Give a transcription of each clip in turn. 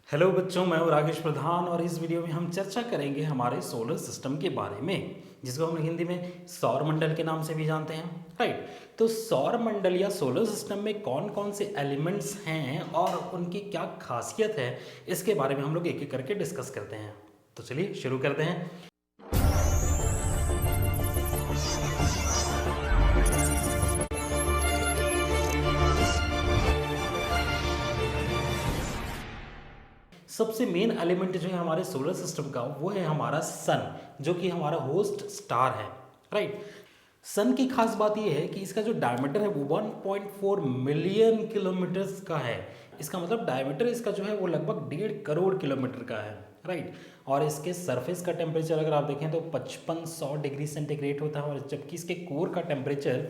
Hello बच्चों, मैं हूँ राकेश प्रधान और इस वीडियो में हम चर्चा करेंगे हमारे सोलर सिस्टम के बारे में, जिसको हम हिंदी में सौर मंडल के नाम से भी जानते हैं। राइट। तो सौर मंडल या सोलर सिस्टम में कौन कौन से एलिमेंट्स हैं और उनकी क्या खासियत है, इसके बारे में हम लोग एक एक करके डिस्कस करते हैं। तो चलिए शुरू करते हैं। सबसे मेन एलिमेंट जो है हमारे सोलर सिस्टम का, वो है हमारा सन, जो कि हमारा होस्ट स्टार है। राइट। सन की खास बात यह है कि इसका जो डायमीटर है वो 1.4 मिलियन किलोमीटर्स का है। इसका मतलब डायमीटर इसका जो है वो लगभग 1.5 करोड़ किलोमीटर का है। राइट। और इसके सरफेस का टेम्परेचर अगर आप देखें तो 5500 डिग्री सेंटीग्रेड होता है, और जबकि इसके कोर का टेम्परेचर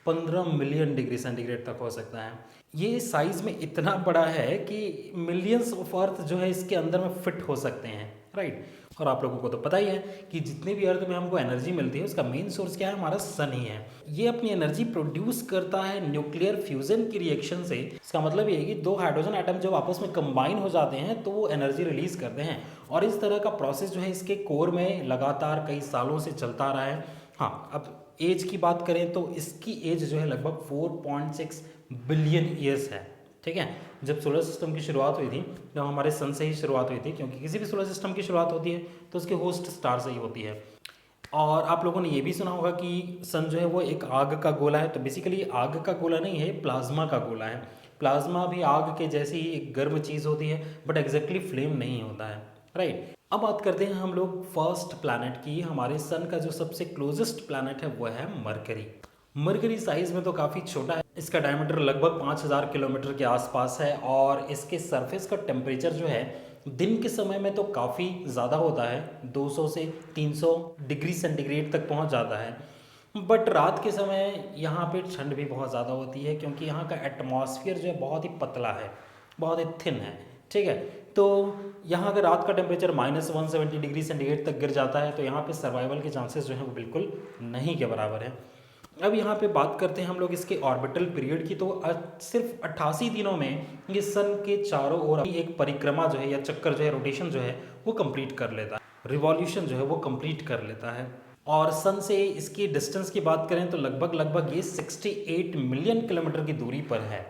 15 मिलियन डिग्री सेंटीग्रेड तक हो सकता है। ये साइज में इतना बड़ा है कि मिलियंस ऑफ अर्थ जो है इसके अंदर में फिट हो सकते हैं। राइट। और आप लोगों को तो पता ही है कि जितनी भी अर्थ में हमको एनर्जी मिलती है उसका मेन सोर्स क्या है, हमारा सन ही है। ये अपनी एनर्जी प्रोड्यूस करता है न्यूक्लियर फ्यूजन की रिएक्शन से। इसका मतलब ये है कि दो हाइड्रोजन एटम जब आपस में कंबाइन हो जाते हैं तो वो एनर्जी रिलीज करते हैं, और इस तरह का प्रोसेस जो है इसके कोर में लगातार कई सालों से चलता आ रहा है। हाँ, अब एज की बात करें तो इसकी एज जो है लगभग 4.6 बिलियन ईयर्स है। ठीक है। जब सोलर सिस्टम की शुरुआत हुई थी, जब हमारे सन से ही शुरुआत हुई थी, क्योंकि किसी भी सोलर सिस्टम की शुरुआत होती है तो उसके होस्ट स्टार से ही होती है। और आप लोगों ने ये भी सुना होगा कि सन जो है वो एक आग का गोला है। तो बेसिकली आग का गोला नहीं है, प्लाज्मा का गोला है। प्लाज्मा भी आग के जैसी ही एक गर्म चीज़ होती है, बट एग्जैक्टली फ्लेम नहीं होता है। राइट। अब बात करते हैं हम लोग फर्स्ट प्लैनेट की। हमारे सन का जो सबसे क्लोजेस्ट प्लैनेट है वो है मरकरी। मरकरी साइज में तो काफ़ी छोटा है। इसका डायमीटर लगभग 5000 किलोमीटर के आसपास है, और इसके सरफेस का टेम्परेचर जो है दिन के समय में तो काफ़ी ज़्यादा होता है, 200 से 300 डिग्री सेंटीग्रेड तक पहुंच जाता है। बट रात के समय यहाँ पे ठंड भी बहुत ज़्यादा होती है, क्योंकि यहाँ का एटमॉस्फेयर जो है बहुत ही पतला है, बहुत ही थिन है। ठीक है। तो यहाँ अगर रात का टेम्परेचर -170 डिग्री सेंटीग्रेड तक गिर जाता है तो यहाँ पे सर्वाइवल के चांसेस जो हैं वो बिल्कुल नहीं के बराबर है। अब यहाँ पे बात करते हैं हम लोग इसके ऑर्बिटल पीरियड की। तो सिर्फ 88 दिनों में ये सन के चारों ओर एक परिक्रमा जो है या चक्कर जो है, रोटेशन जो है वो कंप्लीट कर लेता है, रिवॉल्यूशन जो है वो कंप्लीट कर लेता है। और सन से इसकी डिस्टेंस की बात करें तो लगभग लगभग ये 68 मिलियन किलोमीटर की दूरी पर है।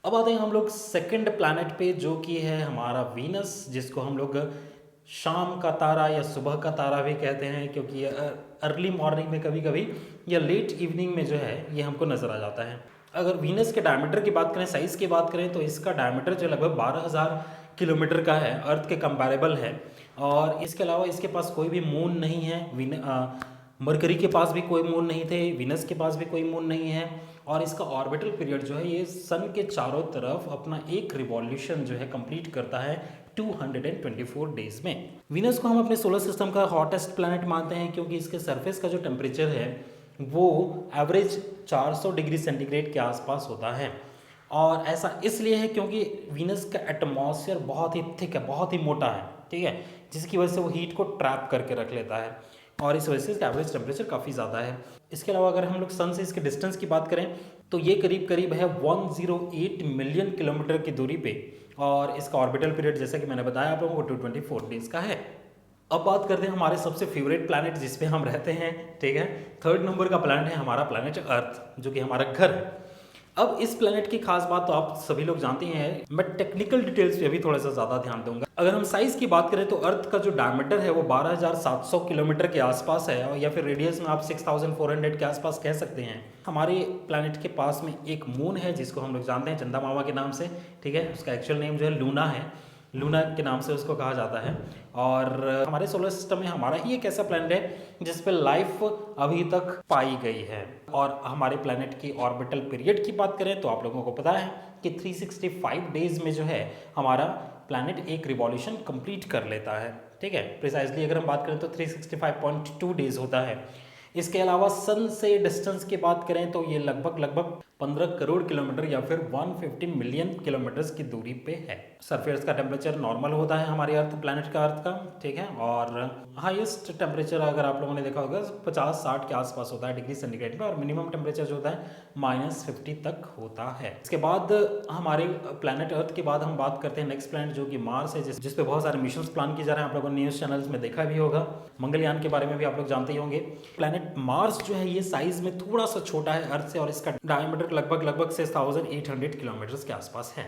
अब आते हैं हम लोग सेकंड प्लैनेट पे, जो कि है हमारा वीनस, जिसको हम लोग शाम का तारा या सुबह का तारा भी कहते हैं, क्योंकि ये अर्ली मॉर्निंग में कभी कभी या लेट इवनिंग में जो है ये हमको नज़र आ जाता है। अगर वीनस के डायमीटर की बात करें, साइज़ की बात करें, तो इसका डायमीटर जो लगभग 12,000 किलोमीटर का है, अर्थ के कंपैरेबल है। और इसके अलावा इसके पास कोई भी मून नहीं है। मरकरी के पास भी कोई मून नहीं थे, वीनस के पास भी कोई मून नहीं है। और इसका ऑर्बिटल पीरियड जो है ये सन के चारों तरफ अपना एक रिवॉल्यूशन जो है कंप्लीट करता है 224 डेज में। वीनस को हम अपने सोलर सिस्टम का हॉटेस्ट प्लैनेट मानते हैं, क्योंकि इसके सरफेस का जो टेम्परेचर है वो एवरेज 400 डिग्री सेंटीग्रेड के आसपास होता है। और ऐसा इसलिए है क्योंकि वीनस का एटमॉस्फेयर बहुत ही थिक है, बहुत ही मोटा है। ठीक है। जिसकी वजह से वो हीट को ट्रैप करके रख लेता है, और इस वजह से इसका एवरेज टेम्परेचर काफ़ी ज़्यादा है। इसके अलावा अगर हम लोग सन से इसके डिस्टेंस की बात करें तो ये करीब करीब है 108 मिलियन किलोमीटर की दूरी पे, और इसका ऑर्बिटल पीरियड जैसा कि मैंने बताया आप लोगों को 224 डेज का है। अब बात करते हैं हमारे सबसे फेवरेट प्लैनेट जिस पे हम रहते हैं। ठीक है। थर्ड नंबर का प्लैनेट है हमारा प्लैनेट अर्थ, जो कि हमारा घर है। अब इस प्लैनेट की खास बात तो आप सभी लोग जानते हैं, मैं टेक्निकल डिटेल्स पे अभी थोड़ा सा ज़्यादा ध्यान दूंगा। अगर हम साइज़ की बात करें तो अर्थ का जो डायमीटर है वो 12,700 किलोमीटर के आसपास है, या फिर रेडियस में आप 6,400 के आसपास कह सकते हैं। हमारे प्लैनेट के पास में एक मून है जिसको हम लोग जानते हैं चंदा मामा के नाम से। ठीक है। उसका एक्चुअल नेम जो है लूना है, लूना के नाम से उसको कहा जाता है। और हमारे सोलर सिस्टम में हमारा ही एक ऐसा प्लैनेट है जिस पे लाइफ अभी तक पाई गई है। और हमारे प्लैनेट की ऑर्बिटल पीरियड की बात करें तो आप लोगों को पता है कि 365 डेज में जो है हमारा प्लैनेट एक रिवॉल्यूशन कंप्लीट कर लेता है। ठीक है। प्रिसाइजली अगर हम बात करें तो 365.2 डेज होता है। इसके अलावा सन से डिस्टेंस की बात करें तो ये लगभग लगभग 15 करोड़ किलोमीटर या फिर 150 मिलियन किलोमीटर्स की दूरी पे है। सरफेस का टेम्परेचर नॉर्मल होता है हमारी अर्थ प्लैनेट का, अर्थ का, ठीक है। और हाईएस्ट टेम्परेचर अगर आप लोगों ने देखा होगा 50-60 के आसपास होता है डिग्री सेंटीग्रेड में, और मिनिमम टेम्परेचर जो होता है -50 तक होता है। इसके बाद हमारे प्लैनेट अर्थ के बाद हम बात करते हैं नेक्स्ट प्लैनेट जो कि मार्स है, जिस पे बहुत सारे मिशंस प्लान किए जा रहे हैं। आप लोगों ने न्यूज़ चैनल्स में देखा भी होगा। मंगलयान के बारे में भी आप लोग जानते ही होंगे। प्लैनेट मार्स जो है ये साइज में थोड़ा सा छोटा है अर्थ से, और इसका डायमीटर लगभग 6800 किलोमीटर के आसपास है,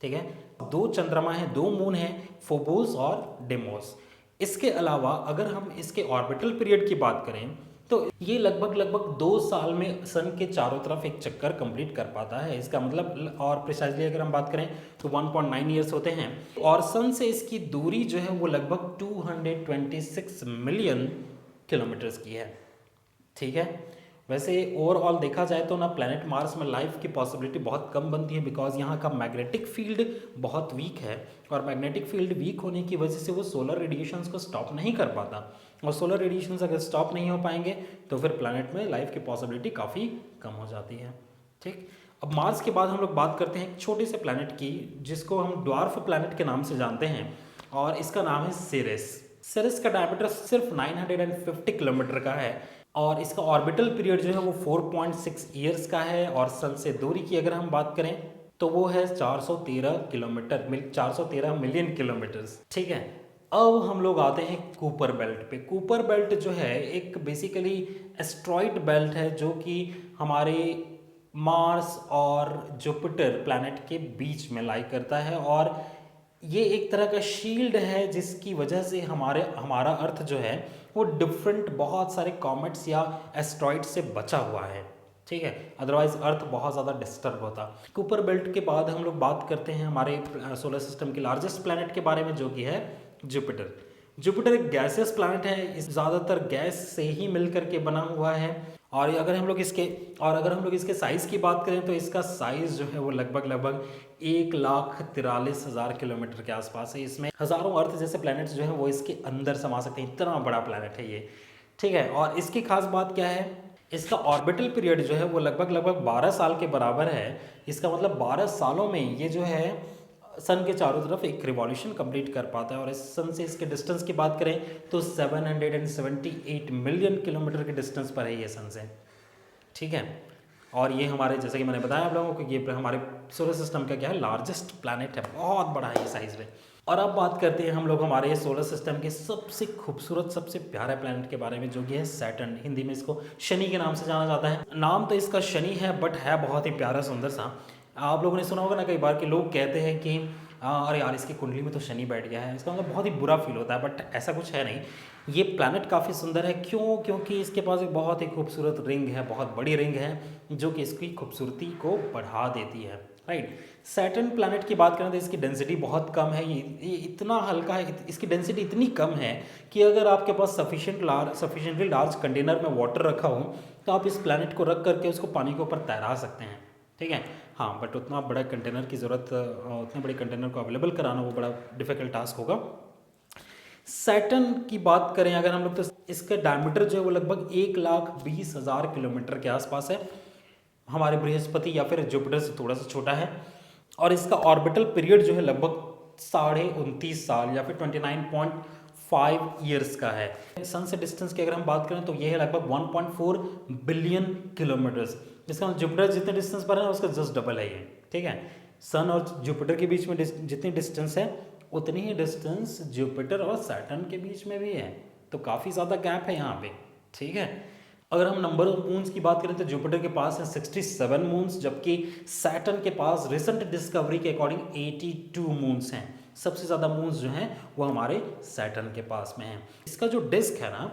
ठीक है। 2 चंद्रमा है, 2 मून है, फोबोस और डेमोस। इसके अलावा अगर हम इसके ऑर्बिटल पीरियड की बात करें तो ये लगभग 2 साल में सन के चारों तरफ एक चक्कर कंप्लीट कर पाता है। इसका मतलब, और प्रिसाइजली अगर हम बात करें तो 1.9 ईयर्स होते हैं, और सन से इसकी दूरी जो है वो लगभग 226 मिलियन किलोमीटर्स की है, ठीक है। वैसे ओवरऑल देखा जाए तो ना प्लैनेट मार्स में लाइफ की पॉसिबिलिटी बहुत कम बनती है, बिकॉज यहाँ का मैग्नेटिक फील्ड बहुत वीक है, और मैग्नेटिक फील्ड वीक होने की वजह से वो सोलर रेडिएशंस को स्टॉप नहीं कर पाता, और सोलर रेडिएशंस अगर स्टॉप नहीं हो पाएंगे तो फिर प्लैनेट में लाइफ की पॉसिबिलिटी काफ़ी कम हो जाती है, ठीक। अब मार्स के बाद हम लोग बात करते हैं एक छोटे से प्लैनेट की, जिसको हम ड्वार्फ प्लैनेट के नाम से जानते हैं, और इसका नाम है सेरेस। सेरेस का डायमीटर सिर्फ 950 किलोमीटर का है, और इसका ऑर्बिटल पीरियड जो है वो 4.6 ईयर्स का है, और सन से दूरी की अगर हम बात करें तो वो है 413 मिलियन किलोमीटर्स, ठीक है। अब हम लोग आते हैं कूपर बेल्ट पे। कूपर बेल्ट जो है एक बेसिकली एस्ट्रॉइड बेल्ट है, जो कि हमारे मार्स और जुपिटर प्लैनेट के बीच में लाई करता है, और ये एक तरह का शील्ड है जिसकी वजह से हमारा अर्थ जो है वो डिफरेंट बहुत सारे कॉमेट्स या एस्ट्रॉइड से बचा हुआ है, ठीक है। अदरवाइज अर्थ बहुत ज़्यादा डिस्टर्ब होता। कुपर बेल्ट के बाद हम लोग बात करते हैं हमारे सोलर सिस्टम के लार्जेस्ट प्लैनेट के बारे में, जो कि है जुपिटर। जुपिटर एक गैसियस प्लैनेट है, इस ज़्यादातर गैस से ही मिलकर के बना हुआ है, और अगर हम लोग इसके साइज़ की बात करें तो इसका साइज़ जो है वो लगभग 1,43,000 किलोमीटर के आसपास है। इसमें हज़ारों अर्थ जैसे प्लैनेट्स जो हैं वो इसके अंदर समा सकते हैं, इतना बड़ा प्लैनेट है ये, ठीक है। और इसकी खास बात क्या है, इसका ऑर्बिटल पीरियड जो है वो लगभग 12 साल के बराबर है। इसका मतलब 12 सालों में ये जो है सन के चारों तरफ एक रिवॉल्यूशन कंप्लीट कर पाता है, और इस सन से इसके डिस्टेंस की बात करें तो 778 मिलियन किलोमीटर के डिस्टेंस पर है ये सन से, ठीक है। और ये हमारे, जैसे कि मैंने बताया आप लोगों को, ये हमारे सोलर सिस्टम का क्या है, लार्जेस्ट प्लैनेट है, बहुत बड़ा है ये साइज में। और अब बात करते हैं हम लोग हमारे सोलर सिस्टम के सबसे खूबसूरत, सबसे प्यारे प्लैनेट के बारे में, जो कि है सैटर्न। हिंदी में इसको शनि के नाम से जाना जाता है। नाम तो इसका शनि है, बट है बहुत ही प्यारा सुंदर सा। आप लोगों ने सुना होगा ना कई बार कि लोग कहते हैं कि अरे यार इसकी कुंडली में तो शनि बैठ गया है, इसका मतलब बहुत ही बुरा फील होता है, बट ऐसा कुछ है नहीं। ये प्लैनेट काफ़ी सुंदर है, क्योंकि इसके पास एक बहुत ही खूबसूरत रिंग है, बहुत बड़ी रिंग है, जो कि इसकी खूबसूरती को बढ़ा देती है, राइट। सैटर्न प्लैनेट की बात करें तो इसकी डेंसिटी बहुत कम है, ये इतना हल्का है, इसकी डेंसिटी इतनी कम है कि अगर आपके पास सफिशिएंटली लार्ज कंटेनर में वाटर रखा हो तो आप इस प्लैनेट को रख करके उसको पानी के ऊपर तैरा सकते हैं, ठीक है। हाँ, बट उतना बड़ा कंटेनर की ज़रूरत, उतने बड़े कंटेनर को अवेलेबल कराना वो बड़ा डिफिकल्ट टास्क होगा। सैटर्न की बात करें अगर हम लोग, तो इसका डायमीटर जो है वो लगभग 1,20,000 किलोमीटर के आसपास है। हमारे बृहस्पति या फिर जुपिटर से थोड़ा सा छोटा है, और इसका ऑर्बिटल पीरियड जो है लगभग 29.5 साल या फिर 29.5 ईयर्स का है। सन से डिस्टेंस की अगर हम बात करें तो ये है लगभग 1.4 बिलियन किलोमीटर्स। जिसका जुपिटर जितने डिस्टेंस पर है उसका जस्ट डबल है ये, ठीक है। सन और जुपिटर के बीच में जितनी डिस्टेंस है उतनी ही डिस्टेंस जुपिटर और सैटर्न के बीच में भी है, तो काफ़ी ज़्यादा गैप है यहाँ पे, ठीक है। अगर हम नंबर ऑफ मून्स की बात करें तो जुपिटर के पास है 67 मून्स, जबकि सैटर्न के पास रिसेंट डिस्कवरी के अकॉर्डिंग 82 मून्स हैं। सबसे ज़्यादा मून्स जो हैं वो हमारे सैटर्न के पास में हैं। इसका जो डिस्क है ना,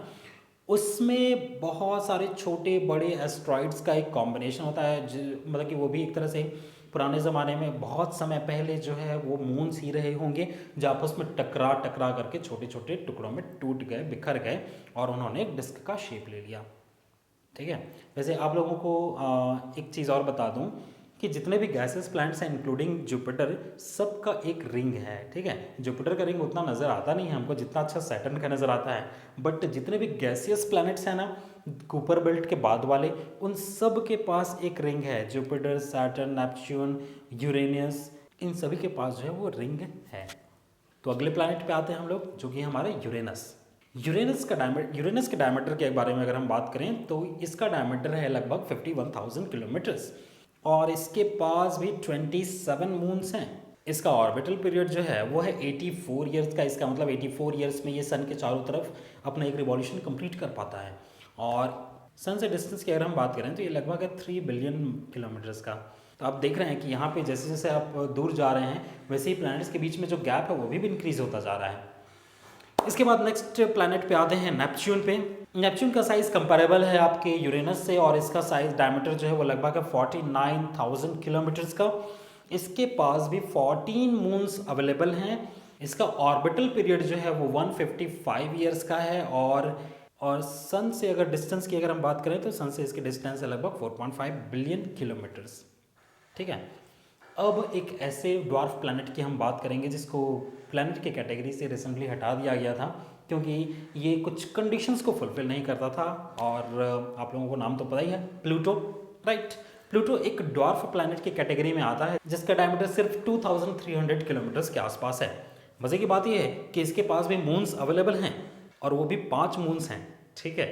उसमें बहुत सारे छोटे बड़े एस्ट्रॉइड्स का एक कॉम्बिनेशन होता है, मतलब कि वो भी एक तरह से पुराने ज़माने में बहुत समय पहले जो है वो मून्स ही रहे होंगे, जो आपस में टकरा करके छोटे छोटे टुकड़ों में टूट गए, बिखर गए, और उन्होंने एक डिस्क का शेप ले लिया, ठीक है। वैसे आप लोगों को एक चीज़ और बता दूं कि जितने भी गैसेस प्लैनेट्स हैं इंक्लूडिंग जुपिटर, सबका एक रिंग है, ठीक है। जुपिटर का रिंग उतना नज़र आता नहीं है हमको जितना अच्छा सैटर्न का नज़र आता है, बट जितने भी गैसियस प्लैनेट्स हैं ना कूपर बेल्ट के बाद वाले, उन सब के पास एक रिंग है। जुपिटर, सैटर्न, नेपच्यून, यूरेनियस, इन सभी के पास जो है वो रिंग है। तो अगले प्लैनेट पे आते हैं हम लोग, जो कि हमारा यूरेनस। यूरेनस के डायमीटर के बारे में अगर हम बात करें तो इसका डायमीटर है लगभग 51,000 किलोमीटर्स और इसके पास भी 27 मून्स हैं। इसका ऑर्बिटल पीरियड जो है वो है 84 ईयर्स का। इसका मतलब 84 ईयर्स में ये सन के चारों तरफ अपना एक रिवॉल्यूशन कंप्लीट कर पाता है। और सन से डिस्टेंस की अगर हम बात करें तो ये लगभग है 3 बिलियन किलोमीटर्स का। तो आप देख रहे हैं कि यहाँ पे जैसे जैसे आप दूर जा रहे हैं वैसे ही प्लैनेट्स के बीच में जो गैप है वो भी इंक्रीज होता जा रहा है। इसके बाद नेक्स्ट प्लैनेट पे आते हैं नेपच्यून पे। नेपच्यून का साइज कंपेरेबल है आपके यूरेनस से और इसका साइज डायमीटर जो है वो लगभग है 49,000 किलोमीटर्स का। इसके पास भी 14 मून्स अवेलेबल हैं। इसका ऑर्बिटल पीरियड जो है वो 155 ईयर्स का है और सन से अगर डिस्टेंस की अगर हम बात करें तो सन से इसकी डिस्टेंस है लगभग 4.5 बिलियन किलोमीटर्स। ठीक है, अब एक ऐसे ड्वार्फ प्लैनेट की हम बात करेंगे जिसको प्लैनेट के कैटेगरी से रिसेंटली हटा दिया गया था क्योंकि ये कुछ कंडीशंस को फुलफिल नहीं करता था। और आप लोगों को नाम तो पता ही है, प्लूटो, राइट। प्लूटो एक ड्वार्फ प्लैनेट की कैटेगरी में आता है जिसका डायमीटर सिर्फ 2300 किलोमीटर्स के आसपास है। मजे की बात यह है कि इसके पास भी मून्स अवेलेबल हैं और वो भी 5 मून्स हैं। ठीक है,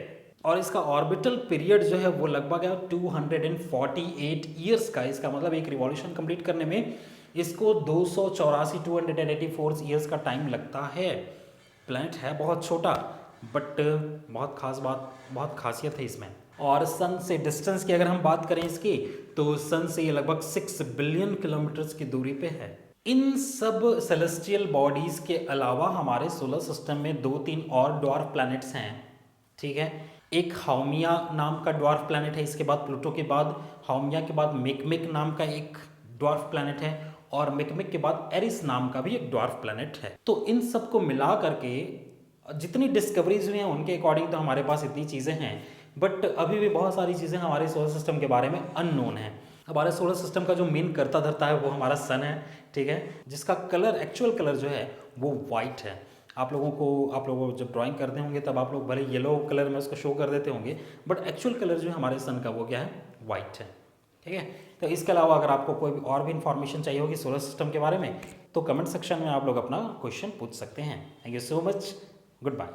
और इसका ऑर्बिटल पीरियड जो है वो लगभग है 248 ईयर्स का। इसका मतलब एक रिवॉल्यूशन कंप्लीट करने में इसको 284 ईयर्स का टाइम लगता है। प्लैनेट है बहुत छोटा बट बहुत खासियत है इसमें। और सन से डिस्टेंस की अगर हम बात करें इसकी तो सन से ये लगभग 6 बिलियन किलोमीटर्स की दूरी पे है। इन सब सेलेस्टियल बॉडीज के अलावा हमारे सोलर सिस्टम में 2-3 और ड्वार्फ प्लैनेट्स हैं। ठीक है, एक हाउमिया नाम का ड्वार्फ प्लैनेट है। इसके बाद प्लूटो के बाद हाउमिया के बाद मिकमिक नाम का एक ड्वार्फ प्लैनेट है और मिकमिक के बाद एरिस नाम का भी एक ड्वार्फ प्लैनेट है। तो इन सबको मिला करके जितनी डिस्कवरीज हुई हैं उनके अकॉर्डिंग तो हमारे पास इतनी चीज़ें हैं बट अभी भी बहुत सारी चीज़ें हमारे सोलर सिस्टम के बारे में अननोन है। हमारे सोलर सिस्टम का जो मेन करता धरता है वो हमारा सन है। ठीक है, जिसका कलर एक्चुअल कलर जो है वो वाइट है। आप लोगों को जब ड्राइंग करते होंगे तब आप लोग भले येलो कलर में उसको शो कर देते होंगे बट एक्चुअल कलर जो है हमारे सन का वो क्या है, वाइट है। ठीक है, तो इसके अलावा अगर आपको कोई और भी इन्फॉर्मेशन चाहिए होगी सोलर सिस्टम के बारे में तो कमेंट सेक्शन में आप लोग अपना क्वेश्चन पूछ सकते हैं। Thank you so much, good bye.